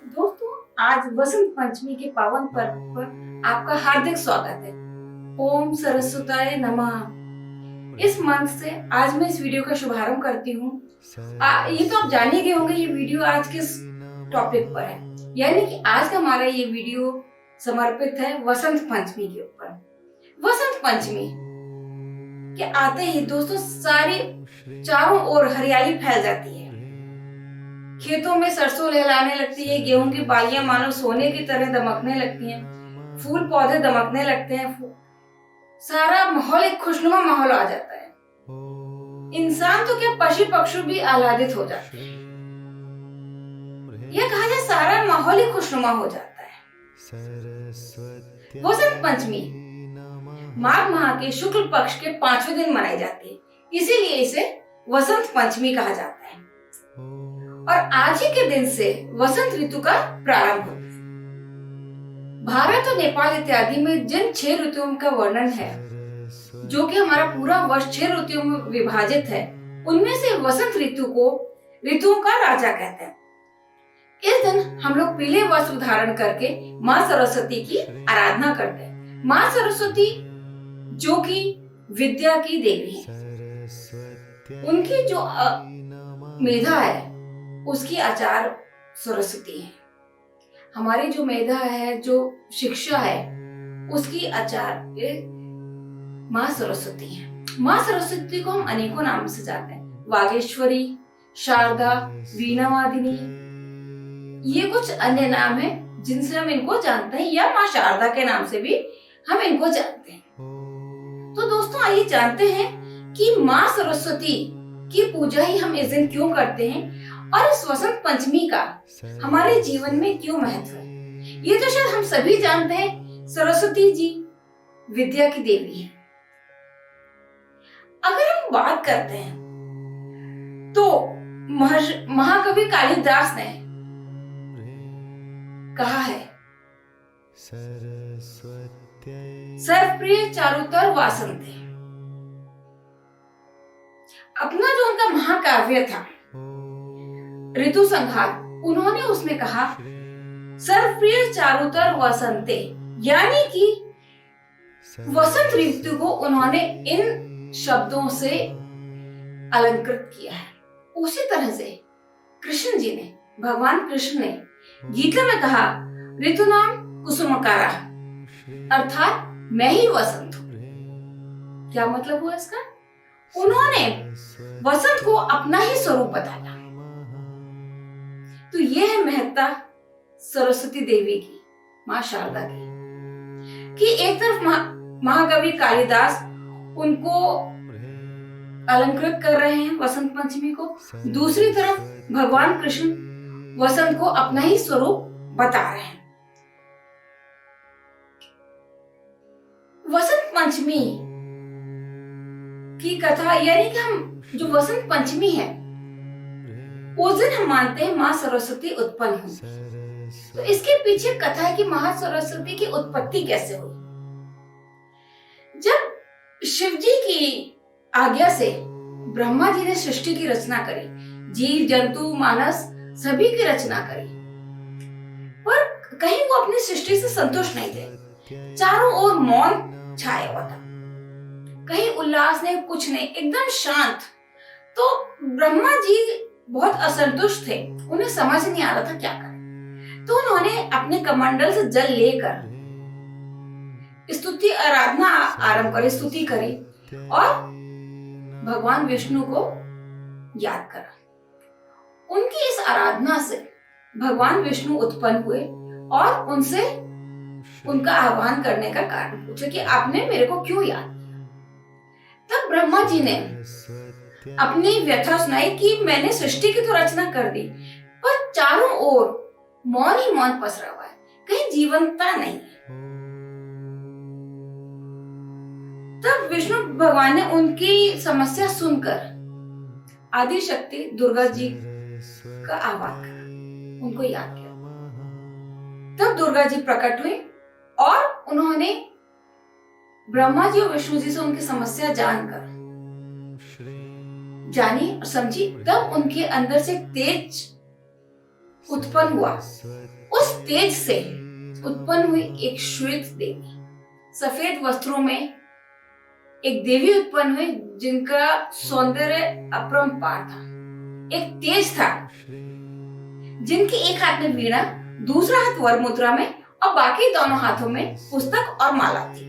दोस्तों, आज वसंत पंचमी के पावन पर्व पर आपका हार्दिक स्वागत है। ओम सरस्वताय नमः। इस मंत्र से आज मैं इस वीडियो का शुभारंभ करती हूँ। ये तो आप जान ही गए होंगे ये वीडियो आज किस टॉपिक पर है, यानी कि आज का हमारा ये वीडियो समर्पित है वसंत पंचमी के ऊपर। वसंत पंचमी के आते ही दोस्तों सारी चारों ओर हरियाली फैल जाती है। खेतों में सरसों लहलाने लगती है, गेहूं की बालियां मानो सोने की तरह दमकने लगती हैं, फूल पौधे दमकने लगते हैं, सारा माहौल एक खुशनुमा माहौल आ जाता है। इंसान तो क्या पशु पक्षी भी आह्लादित हो जाते हैं। यह कहा जाए सारा माहौल ही खुशनुमा हो जाता है। वसंत पंचमी माघ माह के शुक्ल पक्ष के 5वें दिन मनाई जाती है, इसीलिए इसे वसंत पंचमी कहा जाता है। और आज ही के दिन से वसंत ऋतु का प्रारंभ होता है। भारत और नेपाल इत्यादि में जिन 6 ऋतुओं का वर्णन है, जो कि हमारा पूरा वर्ष 6 ऋतुओं में विभाजित है, उनमें से वसंत ऋतु को ऋतुओं का राजा कहते हैं। इस दिन हम लोग पीले वस्त्र धारण करके माँ सरस्वती की आराधना करते हैं। माँ सरस्वती जो कि विद्या की देवी है, उनकी जो मेधा है उसकी आचार सरस्वती है। हमारी जो मेधा है, जो शिक्षा है, उसकी आचार्य माँ सरस्वती है। माँ सरस्वती को हम अनेकों नाम से जानते हैं। वागेश्वरी, शारदा, वीणावादिनी, ये कुछ अन्य नाम हैं जिनसे हम इनको जानते हैं, या माँ शारदा के नाम से भी हम इनको जानते हैं। तो दोस्तों आइए जानते हैं कि माँ सरस्वती की पूजा ही हम इस दिन क्यों करते हैं और इस वसंत पंचमी का हमारे जीवन में क्यों महत्व है। ये तो शायद हम सभी जानते हैं, सरस्वती जी विद्या की देवी है। अगर हम बात करते हैं तो महाकवि कालिदास ने कहा है, सर्वप्रिय चारुतर वासंते। अपना जो उनका महाकाव्य था ऋतु संहार, उन्होंने उसमें कहा सर्वप्रिय चारुतर वसंते, यानी कि वसंत ऋतु को उन्होंने इन शब्दों से अलंकृत किया है। उसी तरह से कृष्ण जी ने, भगवान कृष्ण ने गीता में कहा ऋतु नाम कुसुमकारा, अर्थात मैं ही वसंत हूं। क्या मतलब हुआ इसका? उन्होंने वसंत को अपना ही स्वरूप बताया। तो यह है महत्ता सरस्वती देवी की, माँ शारदा की, कि एक तरफ महाकवि कालिदास उनको अलंकृत कर रहे हैं वसंत पंचमी को, दूसरी तरफ भगवान कृष्ण वसंत को अपना ही स्वरूप बता रहे हैं। वसंत पंचमी की कथा, यानी कि हम जो वसंत पंचमी है उस दिन हम मानते हैं माँ सरस्वती उत्पन्न हुई। तो इसके पीछे कथा है कि माँ सरस्वती की उत्पत्ति कैसे हुई। जब शिव जी की आज्ञा से ब्रह्मा जी ने सृष्टि की रचना करी, जीव जंतु मानस सभी की रचना करी, पर कहीं वो अपनी सृष्टि से संतुष्ट नहीं थे। चारों ओर मौन छाया हुआ था, कहीं उल्लास नहीं, कुछ नहीं, एकदम शांत। तो ब्रह्मा जी बहुत असंतुष्ट थे, उन्हें समझ नहीं आ रहा था क्या करें। तो उन्होंने अपने कमंडल से जल लेकर स्तुति आराधना आरंभ करी, स्तुति करी और भगवान विष्णु को याद करा। उनकी इस आराधना से भगवान विष्णु उत्पन्न हुए और उनसे उनका आह्वान करने का कारण पूछा कि आपने मेरे को क्यों याद किया। तब ब्रह्मा जी ने अपनी व्यथा सुनाई कि मैंने सृष्टि की तो रचना कर दी, पर चारों ओर मौन ही मौन पसरा हुआ है, कहीं जीवंतता नहीं है। तब विष्णु भगवान ने उनकी समस्या सुनकर आदि शक्ति दुर्गा जी का आह्वान करा, उनको याद किया। तब दुर्गा जी प्रकट हुई और उन्होंने ब्रह्मा जी और विष्णु जी से उनकी समस्या जानकर जानी और समझी। तब उनके अंदर से तेज उत्पन्न हुआ, उस तेज से उत्पन्न हुई एक श्वेत देवी, सफेद वस्त्रों में एक देवी उत्पन्न हुई जिनका सौंदर्य अपरंपार था। एक तेज था, जिनके एक हाथ में वीणा, दूसरा हाथ वर मुद्रा में और बाकी दोनों हाथों में पुस्तक और माला थी।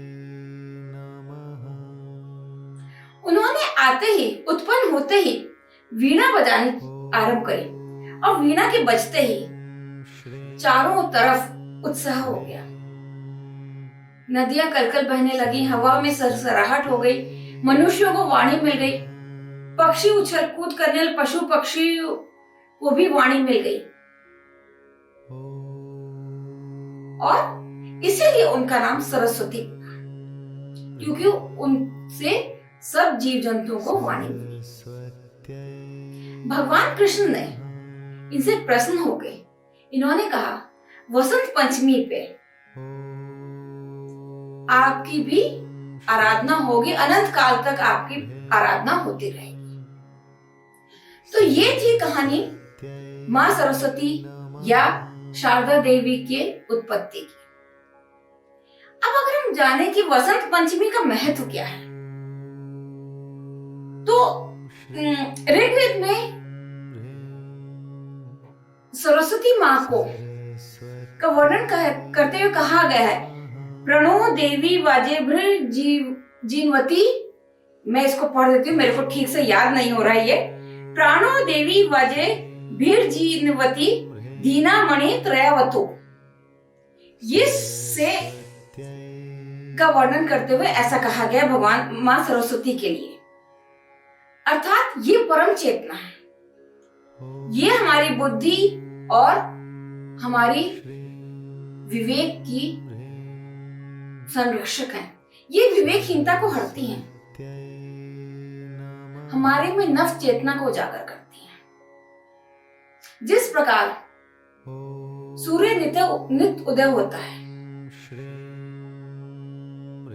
उन्होंने आते ही, उत्पन्न होते ही वीणा बजानी आरंभ करी और वीणा के बजते ही चारों तरफ उत्साह हो गया। नदियां कलकल बहने लगी, हवा में सरसराहट हो गई, मनुष्यों को वाणी मिल गई, पक्षी उछल कूद करने, पशु पक्षी को भी वाणी मिल गई और इसीलिए उनका नाम सरस्वती, क्योंकि उनसे सब जीव जंतुओं को वाणी मिली। भगवान कृष्ण ने इनसे प्रसन्न हो गए। इन्होंने कहा, वसंत पंचमी पे आपकी भी आराधना होगी, अनंत काल तक आपकी आराधना होती रहेगी। तो ये थी कहानी माँ सरस्वती या शारदा देवी के उत्पत्ति की। अब अगर हम जाने कि वसंत पंचमी का महत्व क्या है, तो ऋग्वेद में सरस्वती माँ को का वर्णन करते हुए कहा गया है, प्रणो देवी वाजेभ्र जीनवती। मैं इसको पढ़ देती हूँ, मेरे को ठीक से याद नहीं हो रहा है ये। प्राणो देवी वाजेभ्र जीनवती दीना मणि त्रयावतु। ये से का वर्णन करते हुए ऐसा कहा गया भगवान माँ सरस्वती के लिए, अर्थात ये परम चेतना है, ये हमारी बुद्धि और हमारी विवेक की संरक्षक है। ये विवेकहीनता को हरती हैं, हमारे में नव चेतना को उजागर करती हैं। जिस प्रकार सूर्य नित्य उदय होता है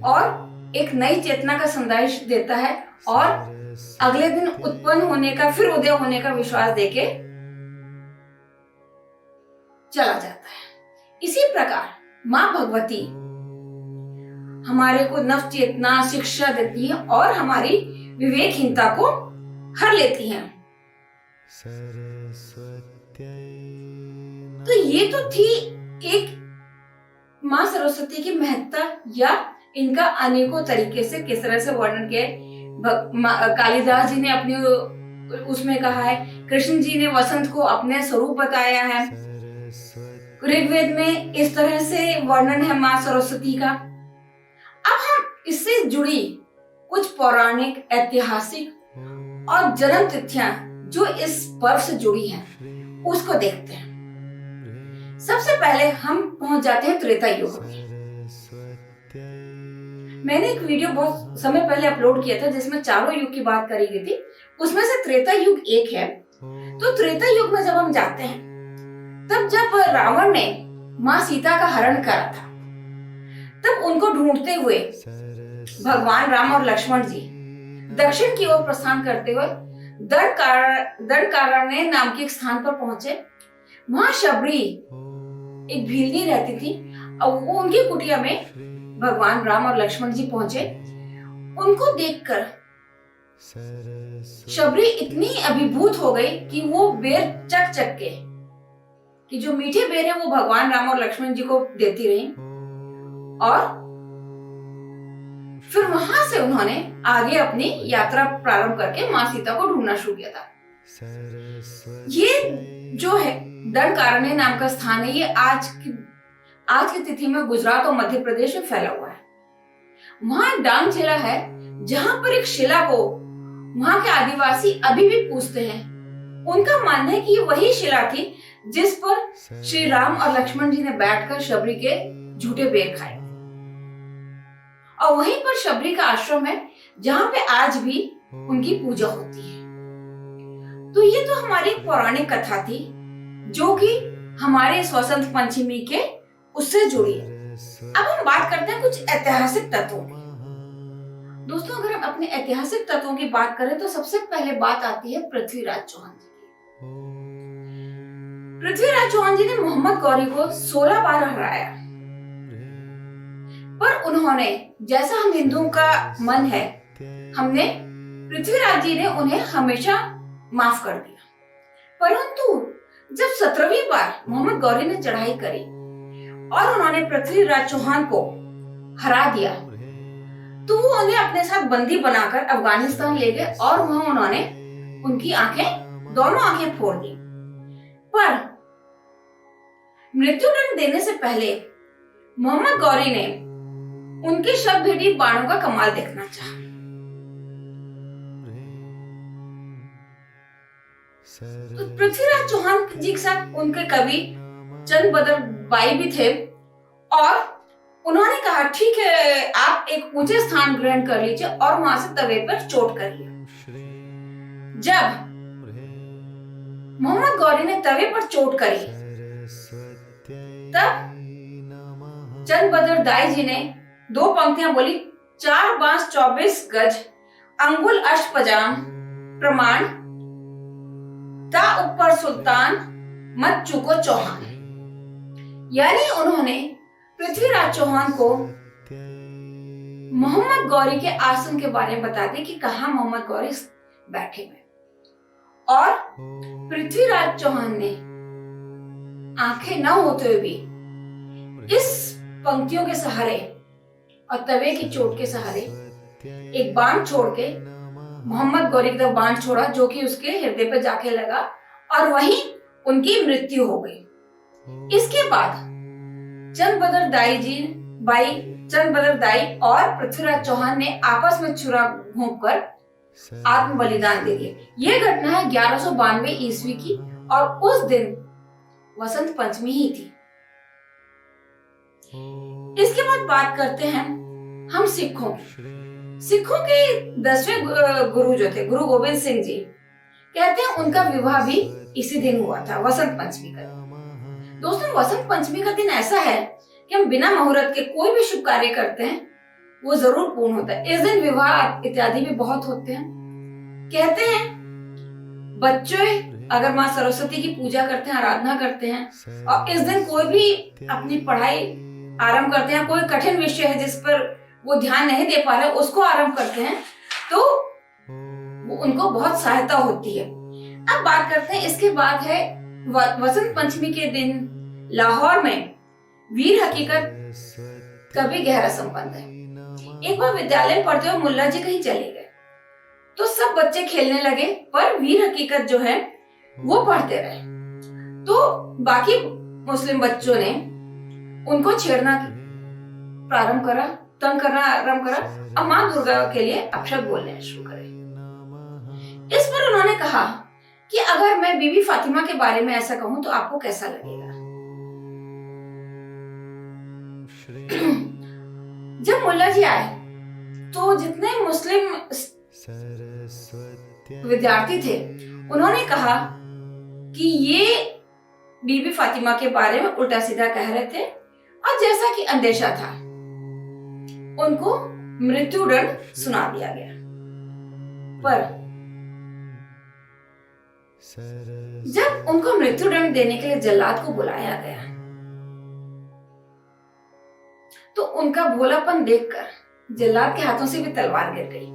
और एक नई चेतना का संदेश देता है और अगले दिन उत्पन्न होने का, फिर उदय होने का विश्वास देके चला जाता है, इसी प्रकार माँ भगवती हमारे को नव चेतना शिक्षा देती है और हमारी विवेकहीनता को हर लेती हैं। तो ये तो थी एक माँ सरस्वती की महत्ता या इनका अनेकों तरीके से किस तरह से वर्णन किया। कालिदास जी ने अपनी उसमें कहा है, कृष्ण जी ने वसंत को अपने स्वरूप बताया है, ऋग्वेद में इस तरह से वर्णन है माँ सरस्वती का। अब हम इससे जुड़ी कुछ पौराणिक, ऐतिहासिक और जन्म तिथियां जो इस पर्व से जुड़ी हैं उसको देखते हैं। सबसे पहले हम पहुंच जाते हैं त्रेता युग में। मैंने एक वीडियो बहुत समय पहले अपलोड किया था जिसमें चारों युग की बात करी गई थी, उसमें से त्रेता युग एक है। तो त्रेता युग में जब हम जाते हैं, तब जब रावण ने माँ सीता का हरण करा था, तब उनको ढूंढते हुए भगवान राम और लक्ष्मण जी दक्षिण की ओर प्रस्थान करते हुए दंडकारण्य नाम के एक स्थान पर पहुंचे। वहां शबरी एक भीलनी रहती थी और वो उनकी कुटिया में भगवान राम और लक्ष्मण जी पहुंचे। उनको देखकर शबरी इतनी अभिभूत हो गई कि वो बेर चक के कि जो मीठे बेर है वो भगवान राम और लक्ष्मण जी को देती रही और फिर वहां से उन्होंने आगे अपनी यात्रा प्रारंभ करके माँ सीता को ढूंढना शुरू किया था। ये जो है दंडकारण्य नाम का स्थान है, ये आज की तिथि में गुजरात और मध्य प्रदेश में फैला हुआ है। वहां डांग जिला है जहां पर एक शिला को वहां के आदिवासी अभी भी पूजते हैं। उनका मानना है कि ये वही शिला थी जिस पर श्री राम और लक्ष्मण जी ने बैठकर शबरी के झूठे बेर खाए और वहीं पर शबरी का आश्रम है जहां पे आज भी उनकी पूजा होती है। तो ये तो हमारी पौराणिक कथा थी जो कि हमारे इस वसंत पंचमी के उससे जुड़ी है। अब हम बात करते हैं कुछ ऐतिहासिक तत्वों की। दोस्तों, अगर हम अपने ऐतिहासिक तत्वों की बात करें तो सबसे पहले बात आती है पृथ्वीराज चौहान जी की। पृथ्वीराज चौहान जी ने मोहम्मद गौरी को 16 बार हराया, पर उन्होंने, जैसा हम हिंदुओं का मन है, हमने पृथ्वीराज जी ने उन्हें हमेशा माफ कर दिया। परंतु जब 17वीं बार मोहम्मद गौरी ने चढ़ाई करी और उन्होंने पृथ्वीराज चौहान को हरा दिया, तो वो उन्हें अपने साथ बंदी बनाकर अफगानिस्तान ले गए और वहां उन्होंने उनकी दोनों आंखें फोड़ दी। पर मृत्युदंड देने से पहले मोहम्मद गौरी ने उनके शव भेदी बाणों का कमाल देखना चाहा। तो पृथ्वीराज चौहान जी के साथ उनके कवि चंद बदर बाई भी थे और उन्होंने कहा, ठीक है, आप एक ऊंचे स्थान ग्रहण कर लीजिए और वहां से तवे पर चोट करिए। जब मोहम्मद गौरी ने तवे पर चोट करी, तब चंद बदर दाई जी ने 2 पंक्तियां बोली, 4 बांस 24 गज, अंगुल अष्टपजाम, प्रमाण ता ऊपर सुल्तान, मत चूको चौहान। यानी उन्होंने पृथ्वीराज चौहान को मोहम्मद गौरी के आसन के बारे में बता दिया कि कहां मोहम्मद गौरी बैठे हुए। और पृथ्वीराज चौहान ने आंखें न होते हुए भी इस पंक्तियों के सहारे और तवे की चोट के सहारे एक बाण छोड़ के मोहम्मद गौरी की तरफ बाण छोड़ा, जो कि उसके हृदय पर जाके लगा और वहीं उनकी मृत्यु हो गई। इसके बाद चंद बदर दाई और पृथ्वीराज चौहान ने आपस में छुरा घोंपकर आत्म बलिदान दे दिया। यह घटना है 1192 ईस्वी की और उस दिन वसंत पंचमी ही थी। इसके बाद बात करते हैं हम सिखों के 10वें गुरु जो थे, गुरु गोविंद सिंह जी, कहते हैं उनका विवाह भी इसी दिन हुआ था, वसंत पंचमी का। दोस्तों, वसंत पंचमी का दिन ऐसा है कि हम बिना मुहूर्त के कोई भी शुभ कार्य करते हैं वो जरूर पूर्ण होता है। इस दिन विवाह इत्यादि भी बहुत होते हैं। कहते हैं बच्चे अगर माँ सरस्वती की पूजा करते हैं, आराधना करते हैं और इस दिन कोई भी अपनी पढ़ाई आरंभ करते हैं, कोई कठिन विषय है जिस पर वो ध्यान नहीं दे पा रहे, उसको आरंभ करते हैं, तो वो उनको बहुत सहायता होती है। अब बात करते हैं, इसके बाद है वसंत पंचमी के दिन लाहौर में वीर हकीकत का भी गहरा संबंध है। एक बार विद्यालय में पढ़ते हुए मुल्ला जी कहीं चले गए, तो सब बच्चे खेलने लगे, पर वीर हकीकत जो है वो पढ़ते रहे। तो बाकी मुस्लिम बच्चों ने उनको छेड़ना प्रारंभ करा, तंग करना आरंभ करा, अब माँ दुर्गा के लिए अपशब्द बोलने शुरू करे। इस पर उन्होंने कहा कि अगर मैं बीबी फातिमा के बारे में ऐसा कहूं तो आपको कैसा लगेगा। जब मुल्ला जी आए तो जितने मुस्लिम विद्यार्थी थे उन्होंने कहा कि ये बीबी फातिमा के बारे में उल्टा सीधा कह रहे थे, और जैसा कि अंदेशा था उनको मृत्युदंड सुना दिया गया। पर जब उनको मृत्युदंड देने के लिए जल्लाद को बुलाया गया तो उनका भोलापन देखकर जल्लाद के हाथों से भी तलवार गिर गई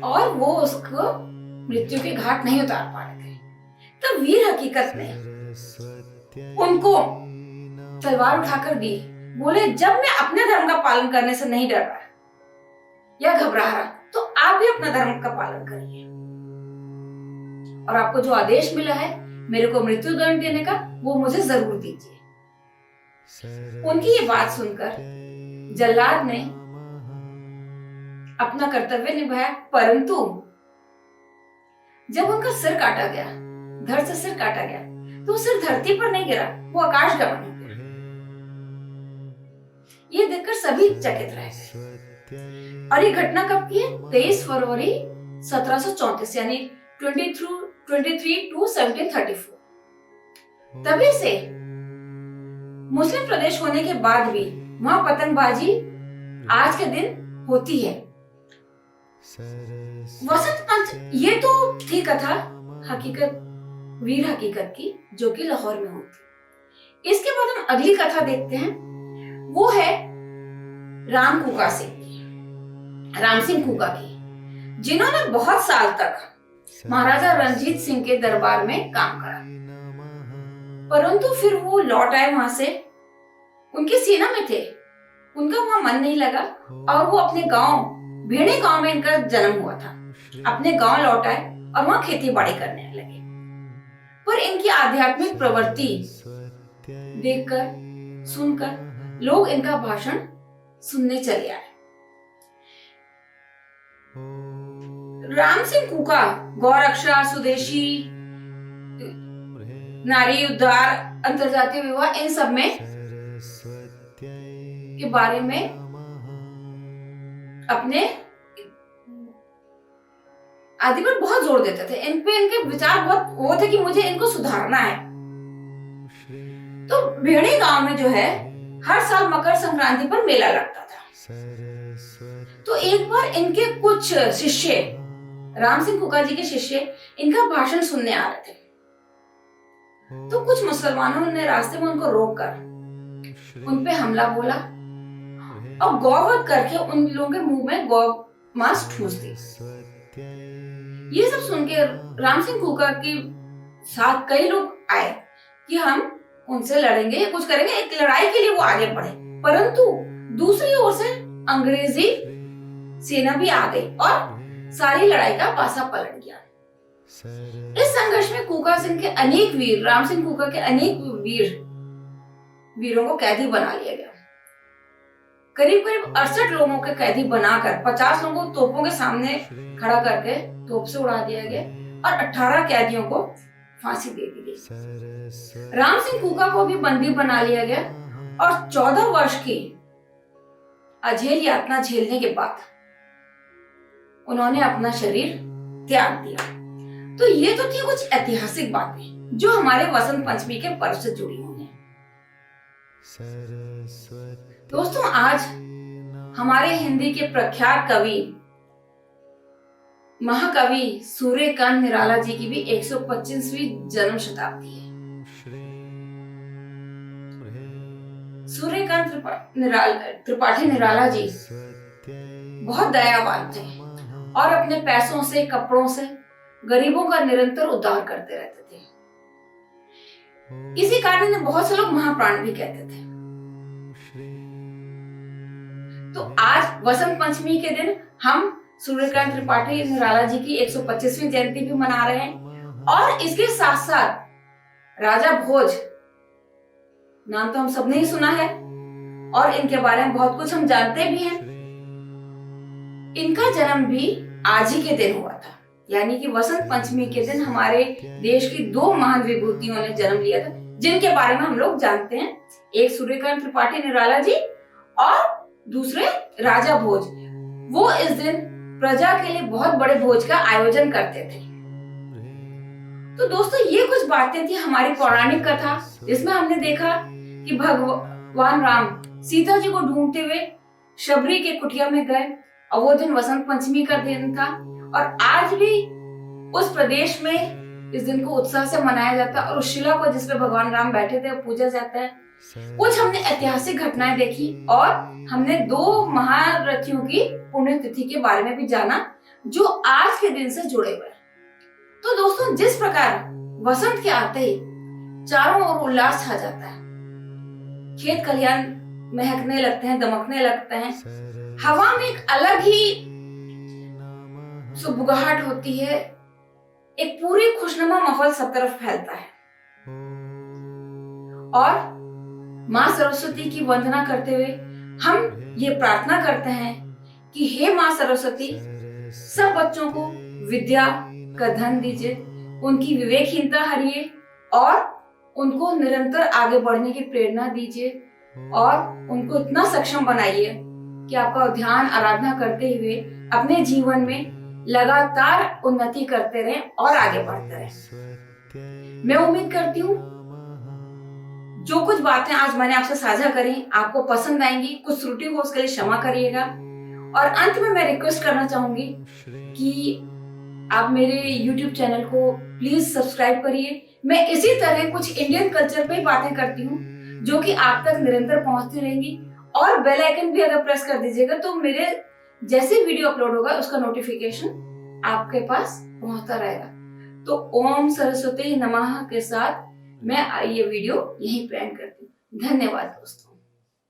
और वो उसको मृत्यु के घाट नहीं उतार पा रहे थे। तब वीर हकीकत ने उनको तलवार उठाकर दी, बोले जब मैं अपने धर्म का पालन करने से नहीं डर रहा या घबरा रहा तो आप भी अपना धर्म का पालन करिए, और आपको जो आदेश मिला है मेरे को मृत्युदंड देने का वो मुझे जरूर दीजिए। उनकी ये बात सुनकर जल्लाद ने अपना कर्तव्य निभाया, परंतु जब उनका सिर काटा गया, धड़ से सिर काटा गया, तो सिर धरती पर नहीं गिरा, वो आकाश गमन हो गया। ये देखकर सभी चकित रह गए। और ये घटना कब की है? 23 फरवरी 1734, यानी 23 to 1734। तभी से मुस्लिम प्रदेश होने के बाद भी वहां पतंगबाजी आज के दिन होती है। वसंत पंच ये तो थी कथा, हकीकत वीर हकीकत की, जो कि लाहौर में हुई थी। इसके बाद हम अगली कथा देखते हैं, वो है राम सिंह कूका की, जिन्होंने बहुत साल तक महाराजा रणजीत सिंह के दरबार में काम करा, परंतु फिर वो लौट आए वहां से, उनकी सेना में थे, उनका वहां मन नहीं लगा और वो अपने गांव भेड़े गांव में इनका जन्म हुआ था, अपने गांव लौट आए और वहां खेती बाड़ी करने लगे। पर इनकी आध्यात्मिक प्रवृत्ति देखकर सुनकर लोग इनका भाषण सुनने चले आए। राम सिंह कूका गौरक्षा, स्वदेशी, नारी उद्धार, अंतरजातीय विवाह, इन सब में के बारे में अपने आदि पर बहुत जोर देते थे। इन पे इनके विचार बहुत वो थे कि मुझे इनको सुधारना है। तो भेड़े गांव में जो है हर साल मकर संक्रांति पर मेला लगता था। तो एक बार इनके कुछ शिष्य, राम सिंह कूका जी के शिष्य, इनका भाषण सुनने आ रहे थे। तो कुछ मुसलमानों ने रास्ते में उनको रोककर उन पे हमला बोला और गौवध करके उन लोगों के मुंह में गौ मांस ठूस दी। ये सब सुन के राम सिंह कूका के साथ कई लोग आए कि हम उनसे लड़ेंगे या कुछ करेंगे, एक लड़ाई के लिए वो आगे बढ़े। परंतु दूसरी ओर से अंग्रेजी सेना भी आ गई और सारी लड़ाई का पासा पलट गया। इस संघर्ष में कूका सिंह के अनेक वीर, राम सिंह कूका के अनेक वीरों को कैदी बना लिया गया। करीब 68 लोगों के कैदी बनाकर 50 लोगों को तोपों के सामने खड़ा करके तोप से उड़ा दिया गया और 18 कैदियों को फांसी दे दी गई। राम सिंह कूका को भी बंदी बना लिया गया और 14 वर्ष की अजेल यातना झेलने के बाद उन्होंने अपना शरीर त्याग दिया। तो ये तो थी कुछ ऐतिहासिक बातें जो हमारे वसंत पंचमी के पर्व से जुड़ी हुई हैं। दोस्तों, आज हमारे हिंदी के प्रख्यात कवि, महाकवि सूर्यकांत निराला जी की भी 125वीं जन्म शताब्दी है। सूर्यकांत त्रिपाठी निराला जी बहुत दयावान थे और अपने पैसों से, कपड़ों से गरीबों का निरंतर उद्धार करते रहते थे। इसी कारण इन्हें बहुत से लोग महाप्राण भी कहते थे। तो आज वसंत पंचमी के दिन हम सूर्यकांत त्रिपाठी निराला जी की 125वीं जयंती भी मना रहे हैं और इसके साथ साथ राजा भोज, नाम तो हम सबने ही सुना है और इनके बारे में बहुत कुछ हम जानते भी हैं। इनका जन्म भी आज ही के दिन हुआ था, यानी कि वसंत पंचमी के दिन हमारे देश की 2 महान विभूतियों ने जन्म लिया था, जिनके बारे में हम लोग जानते हैं। एक सूर्यकांत त्रिपाठी निराला जी और दूसरे राजा भोज। वो इस दिन प्रजा के लिए बहुत बड़े भोज का आयोजन करते थे। तो दोस्तों, ये कुछ बातें थी हमारी पौराणिक कथा, जिसमें हमने देखा कि भगवान राम सीता जी को ढूंढते हुए शबरी के कुटिया में गए और वो दिन वसंत पंचमी का दिन था और आज भी उस प्रदेश में इस दिन को उत्साह से मनाया जाता है और उस शिला को जिसपे भगवान राम बैठे थे पूजा जाता है। कुछ हमने ऐतिहासिक घटनाएं देखी और हमने 2 महारथियों की पुण्यतिथि के बारे में भी जाना जो आज के दिन से जुड़े हुए हैं। तो दोस्तों, जिस प्रकार वसंत के आते ही चारों ओर उल्लास छा जाता है, खेत खलियान महकने लगते हैं, दमकने लगते हैं, हवा में एक अलग ही सुबुगाहट होती है, एक पूरी खुशनुमा माहौल सब तरफ फैलता है और माँ सरस्वती की वंदना करते हुए हम ये प्रार्थना करते हैं कि हे माँ सरस्वती, सब बच्चों को विद्या का धन दीजिए, उनकी विवेकहीनता हरिए और उनको निरंतर आगे बढ़ने की प्रेरणा दीजिए और उनको इतना सक्षम बनाइए कि आपका ध्यान आराधना करते हुए अपने जीवन में लगातार उन्नति करते रहें और आगे बढ़ते रहें। मैं उम्मीद करती हूँ जो कुछ बातें आज मैंने आपसे साझा करी आपको पसंद आएंगी। कुछ त्रुटि हो उसके लिए क्षमा करिएगा और अंत में मैं रिक्वेस्ट करना चाहूंगी कि आप मेरे YouTube चैनल को प्लीज सब्सक्राइब करिए मैं इसी तरह कुछ इंडियन कल्चर पे बातें करती हूँ जो कि आप तक निरंतर पहुंचती रहेंगी। और बेल आइकन भी अगर प्रेस कर दीजिएगा तो मेरे जैसे वीडियो अपलोड होगा उसका नोटिफिकेशन आपके पास पहुंचता रहेगा। तो ओम सरस्वती नमः के साथ मैं ये वीडियो यहीं पे एंड करती हूँ। धन्यवाद दोस्तों।